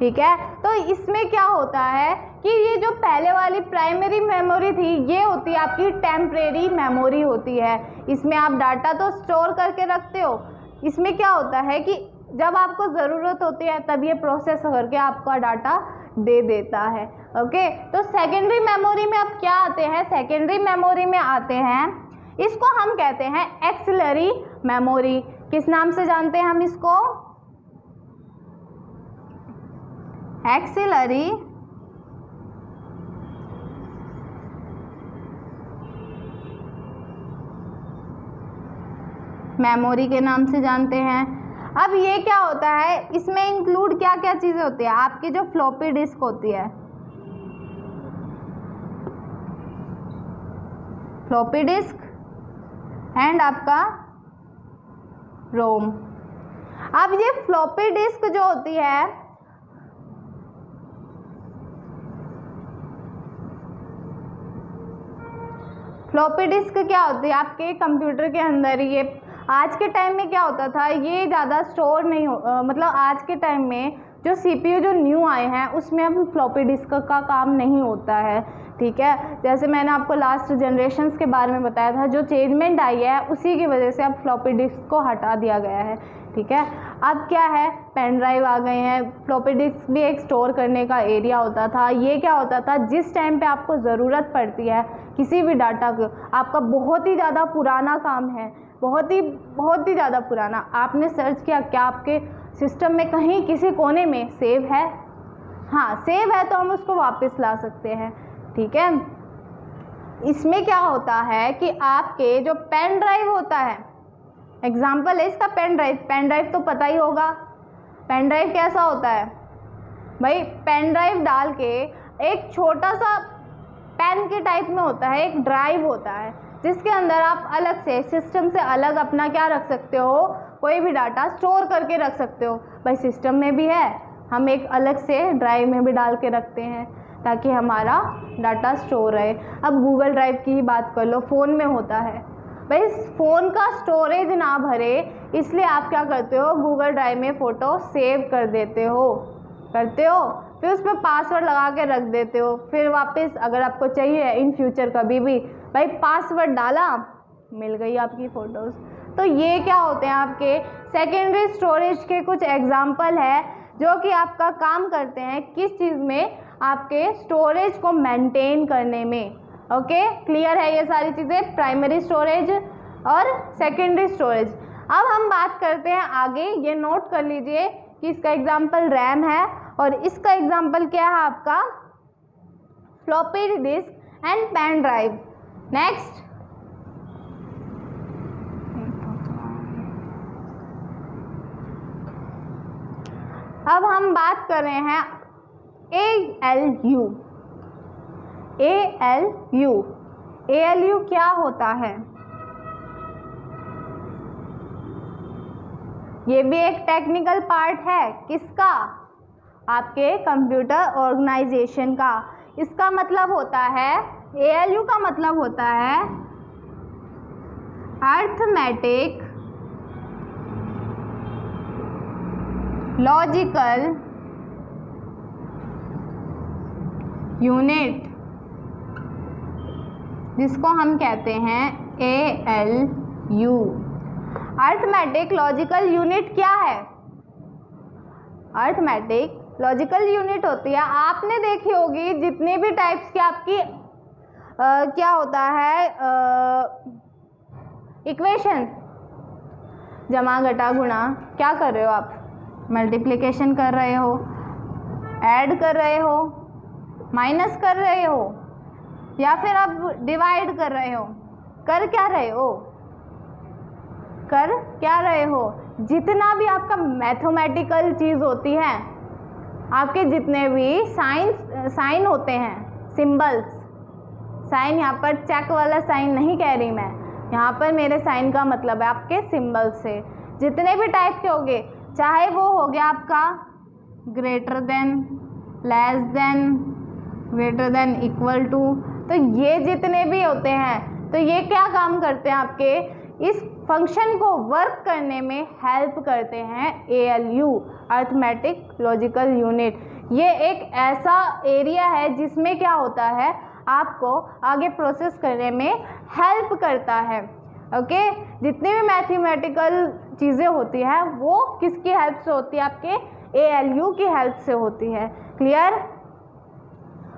ठीक है, तो इसमें क्या होता है कि ये जो पहले वाली प्राइमरी मेमोरी थी, ये होती है आपकी टेम्परेरी मेमोरी होती है। इसमें आप डाटा तो स्टोर करके रखते हो। इसमें क्या होता है कि जब आपको ज़रूरत होती है तब ये प्रोसेस करके आपका डाटा दे देता है। ओके, तो सेकेंडरी मेमोरी में अब क्या आते हैं, सेकेंडरी मेमोरी में आते हैं, इसको हम कहते हैं एक्सिलरी मेमोरी। किस नाम से जानते हैं हम इसको, एक्सिलरी मेमोरी के नाम से जानते हैं। अब ये क्या होता है, इसमें इंक्लूड क्या क्या चीज़ें होती है, आपकी जो फ्लॉपी डिस्क होती है, फ्लॉपी डिस्क एंड आपका रोम। अब ये फ्लॉपी डिस्क जो होती है, फ्लॉपी डिस्क क्या होती है, आपके कंप्यूटर के अंदर ये आज के टाइम में क्या होता था, ये ज़्यादा स्टोर नहीं मतलब आज के टाइम में जो सीपीयू जो न्यू आए हैं उसमें अब फ्लॉपी डिस्क का काम नहीं होता है। ठीक है, जैसे मैंने आपको लास्ट जनरेशन्स के बारे में बताया था, जो चेंजमेंट आई है उसी की वजह से अब फ्लॉपी डिस्क को हटा दिया गया है। ठीक है, अब क्या है, पेन ड्राइव आ गए हैं। फ्लॉपी डिस्क भी एक स्टोर करने का एरिया होता था। ये क्या होता था, जिस टाइम पे आपको ज़रूरत पड़ती है किसी भी डाटा को, आपका बहुत ही ज़्यादा पुराना काम है, बहुत ही ज़्यादा पुराना, आपने सर्च किया क्या आपके सिस्टम में कहीं किसी कोने में सेव है, हाँ सेव है, तो हम उसको वापस ला सकते हैं। ठीक है, इसमें क्या होता है कि आपके जो पेन ड्राइव होता है, एग्जाम्पल है इसका पेन ड्राइव। पेन ड्राइव तो पता ही होगा, पेन ड्राइव कैसा होता है भाई, पेन ड्राइव डाल के एक छोटा सा पेन के टाइप में होता है, एक ड्राइव होता है जिसके अंदर आप अलग से सिस्टम से अलग अपना क्या रख सकते हो, कोई भी डाटा स्टोर करके रख सकते हो। भाई सिस्टम में भी है, हम एक अलग से ड्राइव में भी डाल के रखते हैं ताकि हमारा डाटा स्टोर रहे। अब गूगल ड्राइव की ही बात कर लो, फ़ोन में होता है, भाई फ़ोन का स्टोरेज ना भरे इसलिए आप क्या करते हो, गूगल ड्राइव में फ़ोटो सेव कर देते हो, करते हो, फिर उस पर पासवर्ड लगा के रख देते हो। फिर वापस अगर आपको चाहिए इन फ्यूचर कभी भी, भाई पासवर्ड डाला, मिल गई आपकी फ़ोटोज़। तो ये क्या होते हैं आपके सेकेंडरी स्टोरेज के कुछ एग्जाम्पल है जो कि आपका काम करते हैं किस चीज़ में, आपके स्टोरेज को मेंटेन करने में। ओके, क्लियर है ये सारी चीज़ें, प्राइमरी स्टोरेज और सेकेंडरी स्टोरेज। अब हम बात करते हैं आगे, ये नोट कर लीजिए कि इसका एग्जाम्पल रैम है और इसका एग्जाम्पल क्या है आपका, floppy disk and pen drive. Next, अब हम बात कर रहे हैं ALU। ALU क्या होता है? ये भी एक टेक्निकल पार्ट है, किसका, आपके कंप्यूटर ऑर्गेनाइजेशन का। इसका मतलब होता है, ALU का मतलब होता है अर्थमेटिक लॉजिकल यूनिट, जिसको हम कहते हैं ALU। अर्थमेटिक लॉजिकल यूनिट क्या है? अर्थमेटिक लॉजिकल यूनिट होती है, आपने देखी होगी जितने भी टाइप्स की आपकी क्या होता है इक्वेशन, जमा घटा गुणा, क्या कर रहे हो आप, मल्टीप्लिकेशन कर रहे हो, ऐड कर रहे हो, माइनस कर रहे हो, या फिर आप डिवाइड कर रहे हो, कर क्या रहे हो, जितना भी आपका मैथमेटिकल चीज़ होती है, आपके जितने भी साइन होते हैं, सिंबल्स, साइन, यहाँ पर चेक वाला साइन नहीं कह रही मैं, यहाँ पर मेरे साइन का मतलब है आपके सिंबल से, जितने भी टाइप के होंगे, चाहे वो हो गया आपका greater than, less than, greater than, equal to, तो ये जितने भी होते हैं, तो ये क्या काम करते हैं, आपके इस फंक्शन को वर्क करने में हेल्प करते हैं ALU, अर्थमेटिक लॉजिकल यूनिट। ये एक ऐसा एरिया है जिसमें क्या होता है, आपको आगे प्रोसेस करने में हेल्प करता है। ओके, जितनी भी मैथमेटिकल चीज़ें होती हैं वो किसकी हेल्प से होती है, आपके ALU की हेल्प से होती है। क्लियर?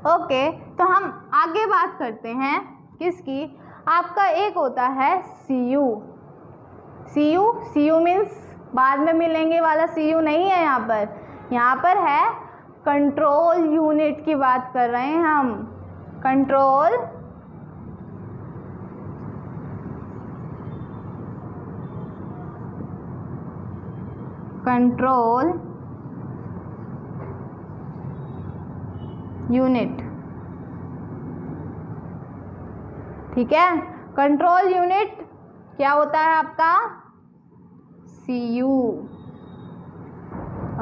ओके, तो हम आगे बात करते हैं किसकी, आपका एक होता है CU। CU मीन्स बाद में मिलेंगे वाला CU नहीं है, यहाँ पर है कंट्रोल यूनिट की बात कर रहे हैं हम, कंट्रोल यूनिट, ठीक है। कंट्रोल यूनिट क्या होता है आपका, CU।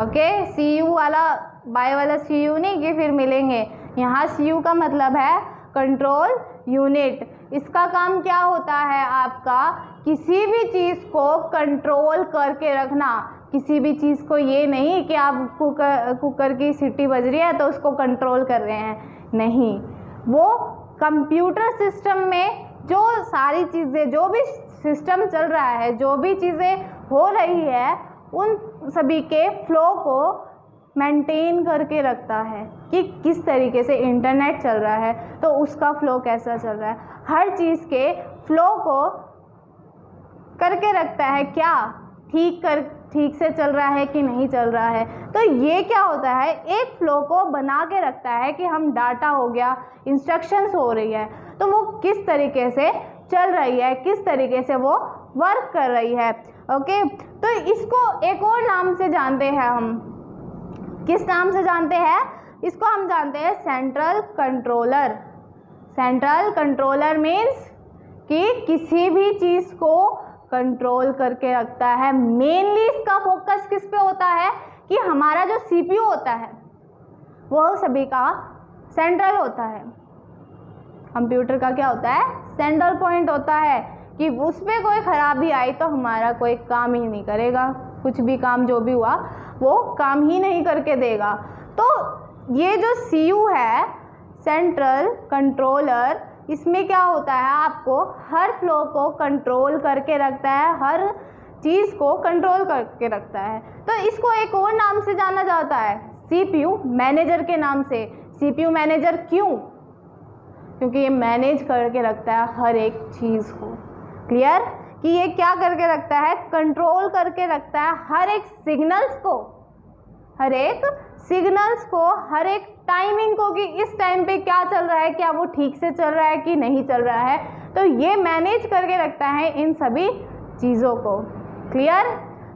ओके, CU वाला बाय वाला CU नहीं कि फिर मिलेंगे, यहाँ CU का मतलब है कंट्रोल यूनिट। इसका काम क्या होता है आपका, किसी भी चीज़ को कंट्रोल करके रखना, किसी भी चीज़ को ये नहीं कि आप कुकर की सीटी बज रही है तो उसको कंट्रोल कर रहे हैं, नहीं, वो कंप्यूटर सिस्टम में जो सारी चीज़ें, जो भी सिस्टम चल रहा है, जो भी चीज़ें हो रही है, उन सभी के फ्लो को मेंटेन करके रखता है कि किस तरीके से इंटरनेट चल रहा है तो उसका फ्लो कैसा चल रहा है, हर चीज़ के फ्लो को करके रखता है, क्या ठीक से चल रहा है कि नहीं चल रहा है। तो ये क्या होता है, एक फ्लो को बना के रखता है कि हम डाटा हो गया, इंस्ट्रक्शंस हो रही है तो वो किस तरीके से चल रही है, किस तरीके से वो वर्क कर रही है। ओके, तो इसको एक और नाम से जानते हैं हम, किस नाम से जानते हैं, इसको हम जानते हैं central controller. Central controller means कि किसी भी चीज़ को कंट्रोल करके रखता है। मेनली इसका फोकस किस पे होता है कि हमारा जो CPU होता है वो सभी का सेंट्रल होता है, कंप्यूटर का क्या होता है, सेंट्रल पॉइंट होता है कि उस पर कोई ख़राबी आई तो हमारा कोई काम ही नहीं करेगा, कुछ भी काम जो भी हुआ वो काम ही नहीं करके देगा। तो ये जो CU है, सेंट्रल कंट्रोलर, इसमें क्या होता है, आपको हर फ्लो को कंट्रोल करके रखता है, हर चीज़ को कंट्रोल करके रखता है। तो इसको एक और नाम से जाना जाता है, CPU मैनेजर के नाम से। CPU मैनेजर क्यों? क्योंकि ये मैनेज करके रखता है हर एक चीज़ को। क्लियर कि ये क्या करके रखता है? कंट्रोल करके रखता है हर एक सिग्नल्स को, हर एक टाइमिंग को, कि इस टाइम पे क्या चल रहा है, क्या वो ठीक से चल रहा है कि नहीं चल रहा है। तो ये मैनेज करके रखता है इन सभी चीज़ों को। क्लियर?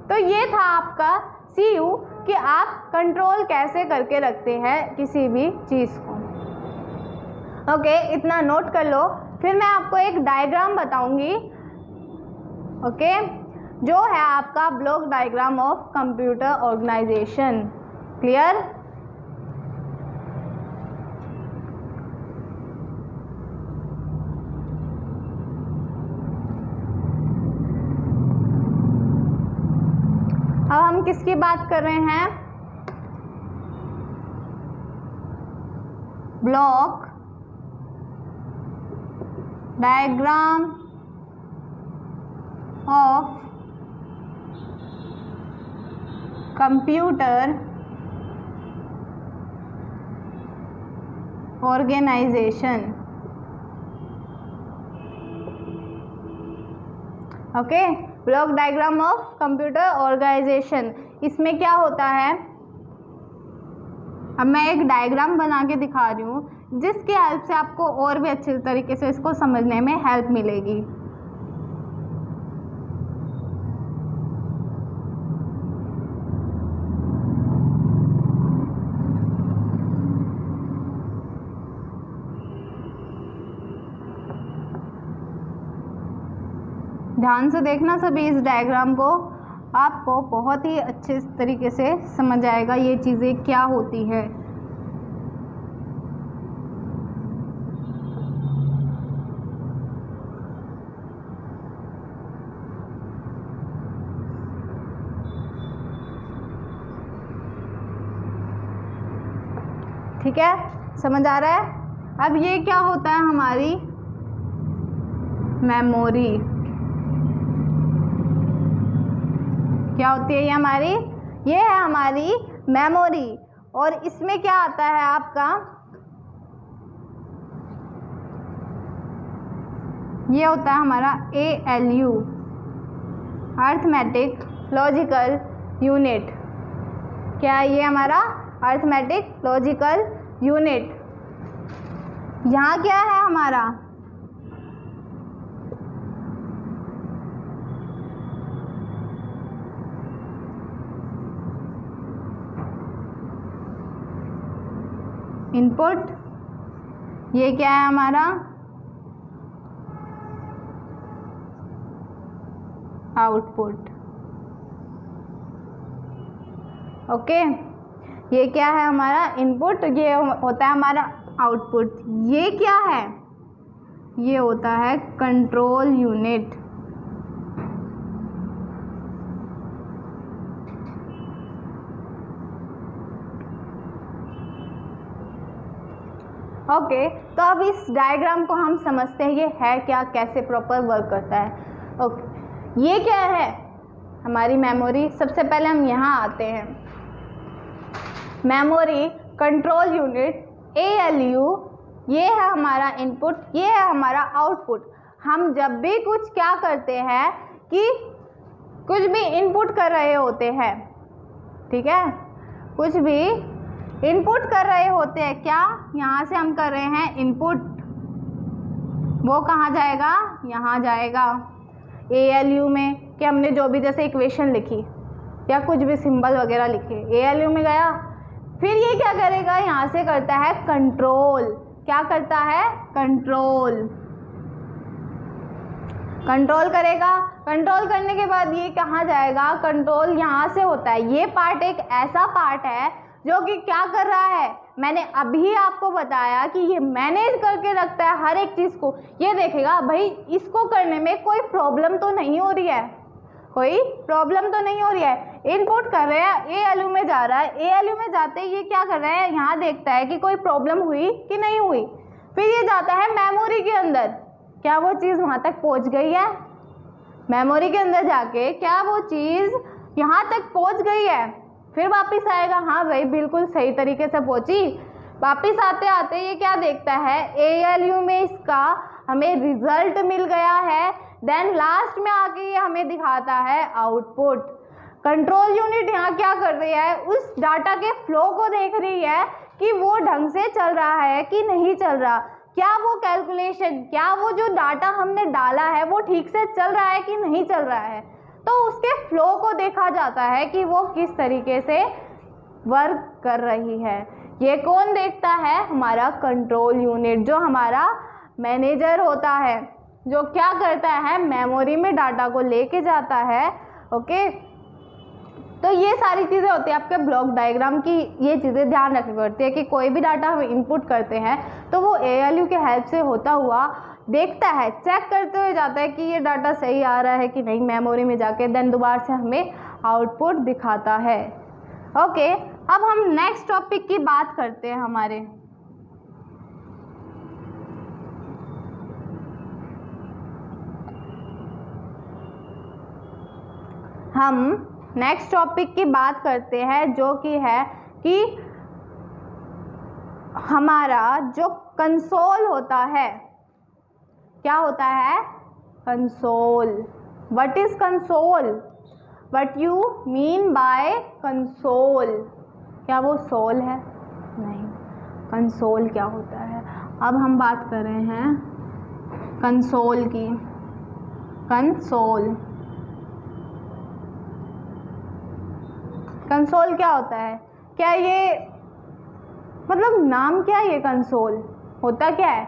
तो ये था आपका CU कि आप कंट्रोल कैसे करके रखते हैं किसी भी चीज़ को। ओके, इतना नोट कर लो। फिर मैं आपको एक डायग्राम बताऊंगी, ओके, जो है आपका block diagram of computer organisation. Clear? अब हम किसकी बात कर रहे हैं? Block diagram of computer organisation. Okay, block diagram of computer organisation. इसमें क्या होता है, अब मैं एक डायग्राम बना के दिखा रही हूँ जिसकी हेल्प से आपको और भी अच्छे तरीके से इसको समझने में हेल्प मिलेगी। ध्यान से देखना सभी इस डायग्राम को, आपको बहुत ही अच्छे तरीके से समझ आएगा ये चीज़ें क्या होती है। ठीक है, समझ आ रहा है? अब ये क्या होता है? हमारी मेमोरी। क्या होती है ये हमारी? ये है हमारी मेमोरी। और इसमें क्या आता है आपका? ये होता है हमारा ALU, अर्थमेटिक लॉजिकल यूनिट। क्या है ये हमारा? Arithmetic logical unit. यहाँ क्या है हमारा? इनपुट। ये क्या है हमारा? आउटपुट। ओके, ये क्या है हमारा? इनपुट। ये होता है हमारा आउटपुट। ये क्या है? ये होता है कंट्रोल यूनिट। ओके, तो अब इस डायग्राम को हम समझते हैं ये है क्या, कैसे प्रॉपर वर्क करता है। ओके, ये क्या है? हमारी मेमोरी। सबसे पहले हम यहाँ आते हैं। मेमोरी, कंट्रोल यूनिट, ALU, ये है हमारा इनपुट, ये है हमारा आउटपुट। हम जब भी कुछ क्या करते हैं कि कुछ भी इनपुट कर रहे होते हैं, ठीक है, कुछ भी इनपुट कर रहे होते हैं, क्या यहाँ से हम कर रहे हैं इनपुट, वो कहाँ जाएगा? यहाँ जाएगा ALU में। कि हमने जो भी जैसे इक्वेशन लिखी या कुछ भी सिंबल वगैरह लिखे, ALU में गया। फिर ये क्या करेगा? यहाँ से करता है कंट्रोल। क्या करता है? कंट्रोल। कंट्रोल करेगा। कंट्रोल करने के बाद ये कहाँ जाएगा? कंट्रोल यहाँ से होता है। ये पार्ट एक ऐसा पार्ट है जो कि क्या कर रहा है? मैंने अभी आपको बताया कि ये मैनेज करके रखता है हर एक चीज़ को। ये देखेगा भाई इसको करने में कोई प्रॉब्लम तो नहीं हो रही है, कोई प्रॉब्लम तो नहीं हो रही है। इनपुट कर रहे हैं, ALU में जा रहा है। ALU में जाते ही ये क्या कर रहा है? यहाँ देखता है कि कोई प्रॉब्लम हुई कि नहीं हुई। फिर ये जाता है मेमोरी के अंदर, क्या वो चीज़ वहाँ तक पहुँच गई है? मेमोरी के अंदर जाके क्या वो चीज़ यहाँ तक पहुँच गई है, फिर वापस आएगा, हाँ भाई बिल्कुल सही तरीके से पहुँची। वापस आते आते ये क्या देखता है, ALU में इसका हमें रिजल्ट मिल गया है, देन लास्ट में आके ये हमें दिखाता है आउटपुट। कंट्रोल यूनिट यहाँ क्या कर रही है, उस डाटा के फ्लो को देख रही है कि वो ढंग से चल रहा है कि नहीं चल रहा, क्या वो कैलकुलेशन, क्या वो जो डाटा हमने डाला है वो ठीक से चल रहा है कि नहीं चल रहा है। तो उसके फ्लो को देखा जाता है कि वो किस तरीके से वर्क कर रही है। ये कौन देखता है, हमारा कंट्रोल यूनिट, जो हमारा मैनेजर होता है, जो क्या करता है, मेमोरी में डाटा को लेके जाता है। ओके, तो ये सारी चीज़ें होती है आपके ब्लॉक डायग्राम की। ये चीज़ें ध्यान रखनी पड़ती है कि कोई भी डाटा हम इनपुट करते हैं तो वो ALU के हेल्प से होता हुआ देखता है, चेक करते हुए जाता है कि ये डाटा सही आ रहा है कि नहीं, मेमोरी में जाके देन दोबारा से हमें आउटपुट दिखाता है। ओके, अब हम नेक्स्ट टॉपिक की बात करते हैं। हम नेक्स्ट टॉपिक की बात करते हैं, जो कि है कि हमारा जो कंसोल होता है, क्या होता है, console. What is console, what you mean by console, क्या वो सोल है, नहीं, कंसोल क्या होता है। अब हम बात कर रहे हैं कंसोल की। कंसोल क्या होता है, क्या ये मतलब नाम क्या है, ये कंसोल होता क्या है,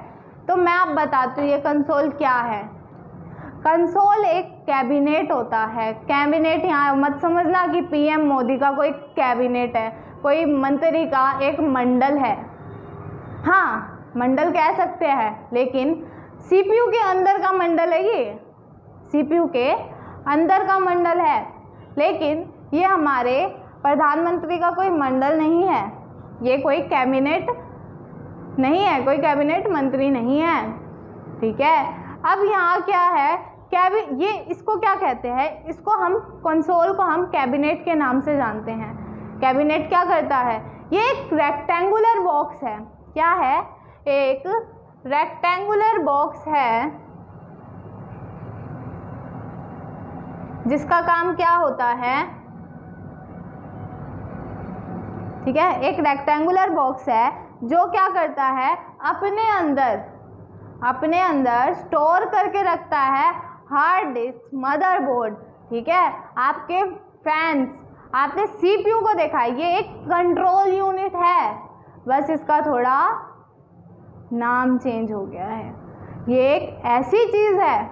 तो मैं आप बताती हूँ ये कंसोल क्या है। कंसोल एक कैबिनेट होता है। कैबिनेट यहाँ मत समझना कि PM मोदी का कोई कैबिनेट है, कोई मंत्री का एक मंडल है। हाँ, मंडल कह सकते हैं, लेकिन CPU के अंदर का मंडल है, ये CPU के अंदर का मंडल है, लेकिन ये हमारे प्रधानमंत्री का कोई मंडल नहीं है, ये कोई कैबिनेट नहीं है, कोई कैबिनेट मंत्री नहीं है। ठीक है, अब यहाँ क्या है, ये इसको क्या कहते हैं, इसको हम कंसोल को हम कैबिनेट के नाम से जानते हैं। कैबिनेट क्या करता है, ये एक रेक्टेंगुलर बॉक्स है। क्या है, एक रेक्टेंगुलर बॉक्स है जिसका काम क्या होता है, ठीक है, एक रेक्टेंगुलर बॉक्स है जो क्या करता है, अपने अंदर स्टोर करके रखता है हार्ड डिस्क, मदरबोर्ड। ठीक है, आपके फैंस, आपने CPU को देखा है, ये एक कंट्रोल यूनिट है, बस इसका थोड़ा नाम चेंज हो गया है। ये एक ऐसी चीज़ है,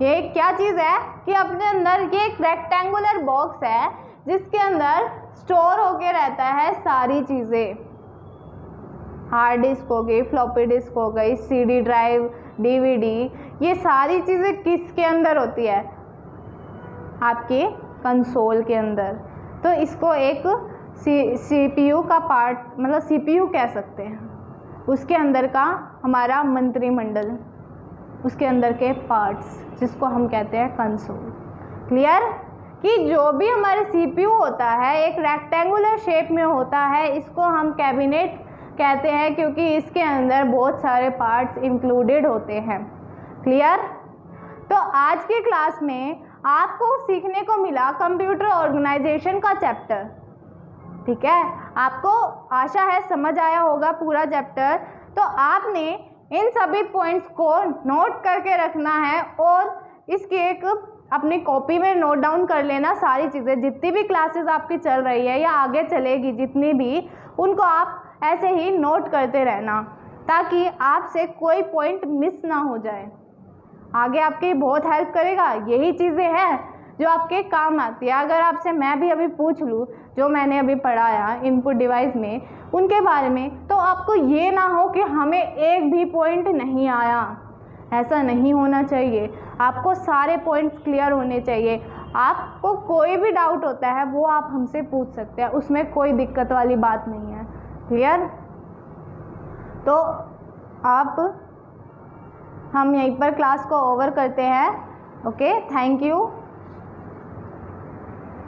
ये क्या चीज़ है कि अपने अंदर ये एक रेक्टेंगुलर बॉक्स है जिसके अंदर स्टोर होके रहता है सारी चीज़ें। हार्ड डिस्क हो गई, फ्लॉपी डिस्क हो गई, CD ड्राइव, DVD, ये सारी चीज़ें किसके अंदर होती है, आपके कंसोल के अंदर। तो इसको एक CPU का पार्ट, मतलब CPU कह सकते हैं, उसके अंदर का हमारा मंत्रिमंडल, उसके अंदर के पार्ट्स, जिसको हम कहते हैं कंसोल। क्लियर, कि जो भी हमारे CPU होता है एक रेक्टेंगुलर शेप में होता है, इसको हम कैबिनेट कहते हैं क्योंकि इसके अंदर बहुत सारे पार्ट्स इंक्लूडेड होते हैं। क्लियर, तो आज की क्लास में आपको सीखने को मिला कंप्यूटर ऑर्गेनाइजेशन का चैप्टर। ठीक है, आपको आशा है समझ आया होगा पूरा चैप्टर। तो आपने इन सभी पॉइंट्स को नोट करके रखना है और इसकी एक अपनी कॉपी में नोट डाउन कर लेना सारी चीज़ें, जितनी भी क्लासेस आपकी चल रही है या आगे चलेगी जितनी भी, उनको आप ऐसे ही नोट करते रहना ताकि आपसे कोई पॉइंट मिस ना हो जाए। आगे आपकी बहुत हेल्प करेगा, यही चीज़ें हैं जो आपके काम आती है। अगर आपसे मैं भी अभी पूछ लूँ जो मैंने अभी पढ़ाया इनपुट डिवाइस में उनके बारे में, तो आपको ये ना हो कि हमें एक भी पॉइंट नहीं आया, ऐसा नहीं होना चाहिए। आपको सारे पॉइंट्स क्लियर होने चाहिए। आपको कोई भी डाउट होता है वो आप हमसे पूछ सकते हैं, उसमें कोई दिक्कत वाली बात नहीं है। क्लियर, तो आप हम यहीं पर क्लास को ओवर करते हैं। Okay, thank you.